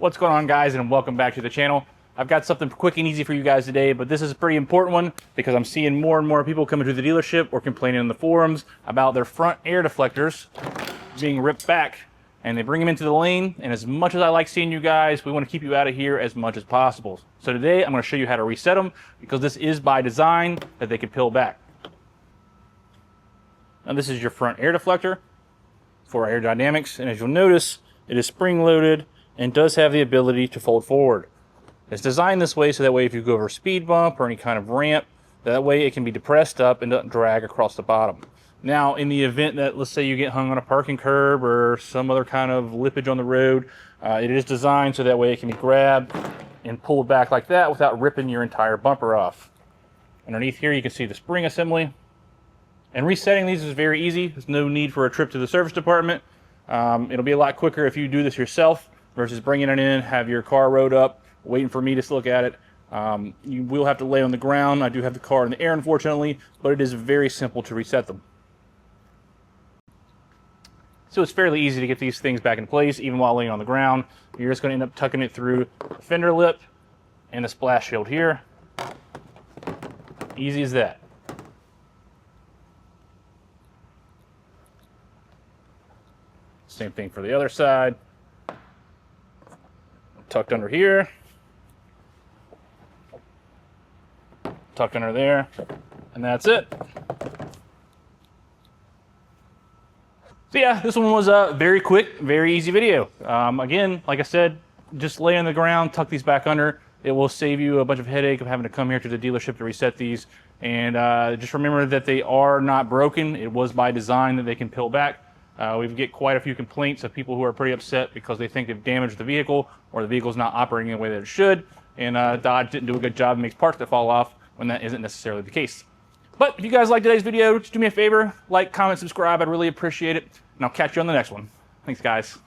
What's going on, guys, and welcome back to the channel. I've got something quick and easy for you guys today, but this is a pretty important one because I'm seeing more and more people coming to the dealership or complaining in the forums about their front air deflectors being ripped back, and they bring them into the lane. And as much as I like seeing you guys, we want to keep you out of here as much as possible. So today I'm going to show you how to reset them, because this is by design that they can peel back. Now this is your front air deflector for aerodynamics, and as you'll notice, it is spring loaded and does have the ability to fold forward. It's designed this way so that way if you go over a speed bump or any kind of ramp, that way it can be depressed up and doesn't drag across the bottom. Now, in the event that, let's say, you get hung on a parking curb or some other kind of lippage on the road, it is designed so that way it can be grabbed and pulled back like that without ripping your entire bumper off. Underneath here you can see the spring assembly. And resetting these is very easy. There's no need for a trip to the service department. It'll be a lot quicker if you do this yourself versus bringing it in, have your car rode up, waiting for me to look at it. You will have to lay on the ground. I do have the car in the air, unfortunately, but it is very simple to reset them. So it's fairly easy to get these things back in place, even while laying on the ground. You're just going to end up tucking it through the fender lip and the splash shield here. Easy as that. Same thing for the other side. Tucked under here. Tucked under there. And that's it. So yeah, this one was a very quick, very easy video. Again, like I said, just lay on the ground, tuck these back under. It will save you a bunch of headache of having to come here to the dealership to reset these. And just remember that they are not broken. It was by design that they can peel back. We get quite a few complaints of people who are pretty upset because they think they've damaged the vehicle or the vehicle's not operating in the way that it should. And Dodge didn't do a good job and makes parts that fall off when that isn't necessarily the case. But if you guys like today's video, just do me a favor, like, comment, subscribe. I'd really appreciate it. And I'll catch you on the next one. Thanks, guys.